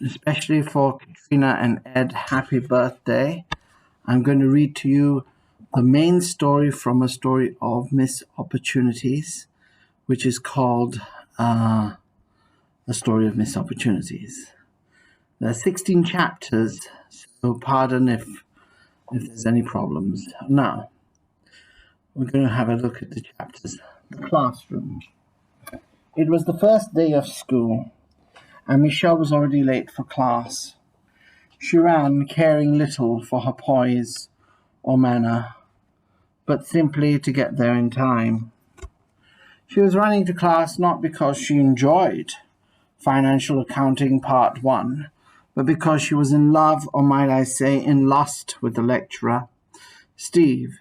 especially for Katrina and Ed, happy birthday. I'm going to read to you the main story from a story of Miss Opportunities, which is called The Story of Miss Opportunities. There are 16 chapters, so pardon if there's any problems. Now, we're going to have a look at the chapters. The classroom. It was the first day of school, and Michelle was already late for class. She ran, caring little for her poise or manner, but simply to get there in time. She was running to class not because she enjoyed Financial Accounting Part 1, but because she was in love, or might I say in lust, with the lecturer, Steve.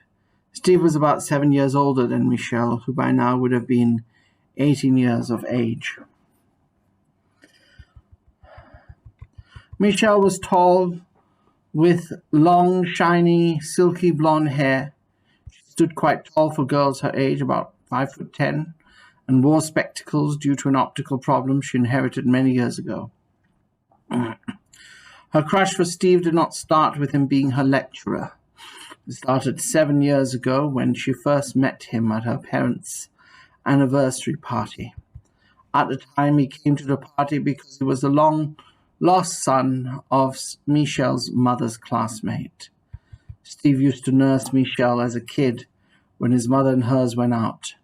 Steve was about 7 years older than Michelle, who by now would have been 18 years of age. Michelle was tall, with long, shiny, silky blonde hair. She stood quite tall for girls her age, about 5'10", and wore spectacles due to an optical problem she inherited many years ago. Her crush for Steve did not start with him being her lecturer. It started 7 years ago when she first met him at her parents' anniversary party. At the time, he came to the party because he was the long-lost son of Michelle's mother's classmate. Steve used to nurse Michelle as a kid when his mother and hers went out.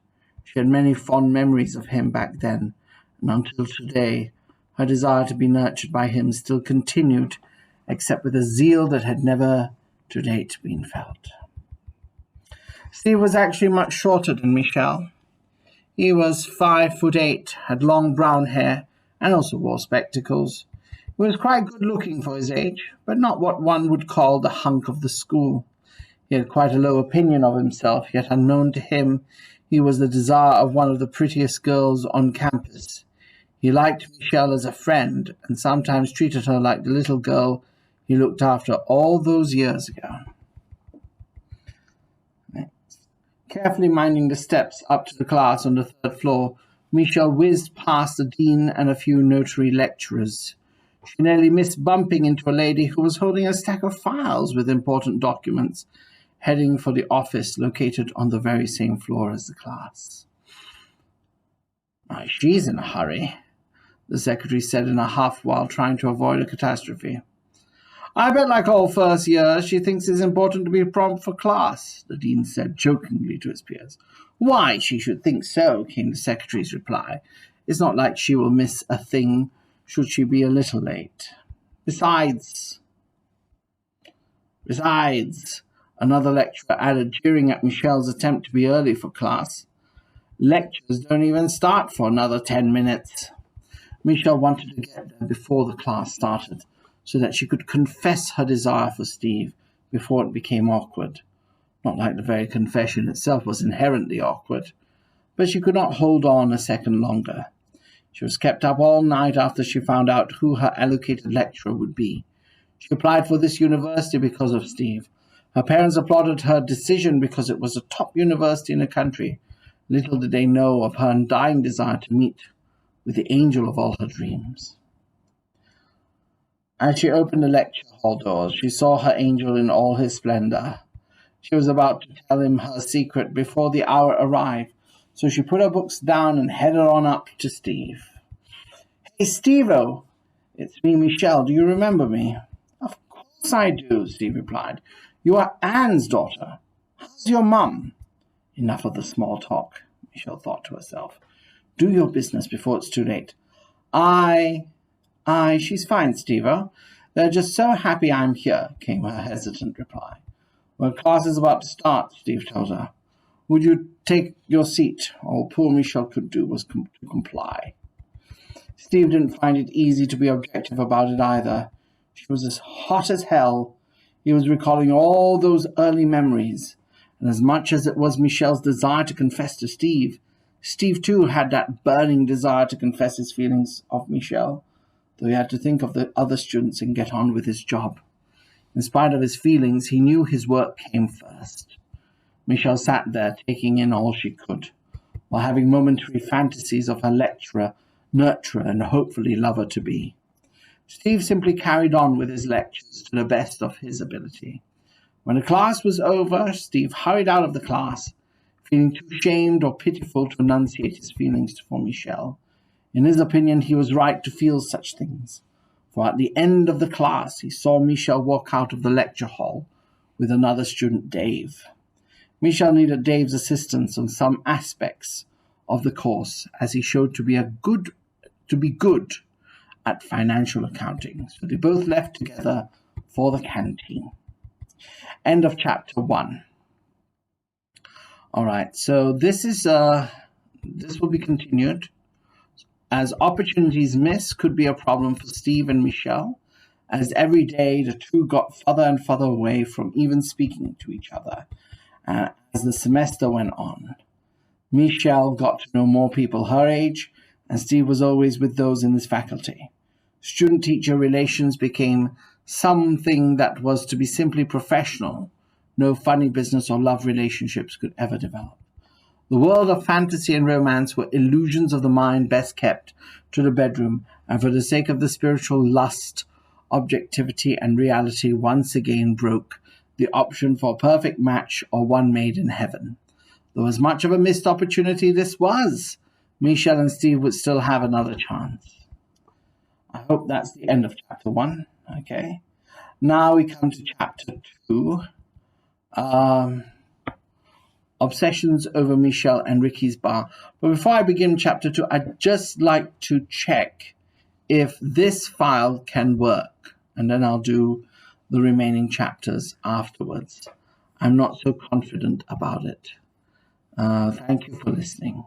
She had many fond memories of him back then, and until today, her desire to be nurtured by him still continued, except with a zeal that had never to date been felt. Steve was actually much shorter than Michelle. He was 5'8", had long brown hair, and also wore spectacles. He was quite good-looking for his age, but not what one would call the hunk of the school. He had quite a low opinion of himself, yet unknown to him, he was the desire of one of the prettiest girls on campus. He liked Michelle as a friend, and sometimes treated her like the little girl he looked after all those years ago. Carefully minding the steps up to the class on the third floor, Michelle whizzed past the dean and a few notary lecturers. She nearly missed bumping into a lady who was holding a stack of files with important documents, heading for the office located on the very same floor as the class. She's in a hurry, the secretary said in a huff while trying to avoid a catastrophe. I bet like all first years she thinks it's important to be prompt for class, the dean said jokingly to his peers. Why she should think so, came the secretary's reply. It's not like she will miss a thing should she be a little late. Besides, another lecturer added, jeering at Michelle's attempt to be early for class. Lectures don't even start for another 10 minutes. Michelle wanted to get there before the class started, so that she could confess her desire for Steve before it became awkward. Not like the very confession itself was inherently awkward, but she could not hold on a second longer. She was kept up all night after she found out who her allocated lecturer would be. She applied for this university because of Steve. Her parents applauded her decision because it was a top university in the country. Little did they know of her undying desire to meet with the angel of all her dreams. As she opened the lecture hall doors, she saw her angel in all his splendor. She was about to tell him her secret before the hour arrived, so she put her books down and headed on up to Steve. Hey, Steve-o, it's me, Michelle. Do you remember me? Of course I do, Steve replied. You are Anne's daughter. How's your mum? Enough of the small talk, Michelle thought to herself. Do your business before it's too late. She's fine, Steve-o. They're just so happy I'm here, came her hesitant reply. Well, class is about to start, Steve told her. Would you take your seat? All poor Michelle could do was to comply. Steve didn't find it easy to be objective about it either. She was as hot as hell. He was recalling all those early memories, and as much as it was Michelle's desire to confess to Steve, Steve too had that burning desire to confess his feelings of Michelle, though he had to think of the other students and get on with his job. In spite of his feelings, he knew his work came first. Michelle sat there, taking in all she could, while having momentary fantasies of her lecturer, nurturer, and hopefully lover-to-be. Steve simply carried on with his lectures to the best of his ability. When the class was over, Steve hurried out of the class, feeling too shamed or pitiful to enunciate his feelings for Michelle. In his opinion, he was right to feel such things, for at the end of the class he saw Michelle walk out of the lecture hall with another student, Dave. Michelle needed Dave's assistance on some aspects of the course, as he showed to be good at financial accounting, so they both left together for the canteen. End of chapter 1. All right, so this will be continued, as opportunities missed could be a problem for Steve and Michelle, as every day the two got further and further away from even speaking to each other as the semester went on. Michelle got to know more people her age, and Steve was always with those in his faculty. Student-teacher relations became something that was to be simply professional. No funny business or love relationships could ever develop. The world of fantasy and romance were illusions of the mind best kept to the bedroom, and for the sake of the spiritual lust, objectivity and reality once again broke the option for a perfect match or one made in heaven. Though as much of a missed opportunity this was, Michelle and Steve would still have another chance. I hope that's the end of chapter 1. Okay. Now we come to chapter 2. Obsessions over Michelle and Ricky's bar. But before I begin chapter 2, I'd just like to check if this file can work, and then I'll do the remaining chapters afterwards. I'm not so confident about it. Thank you for listening.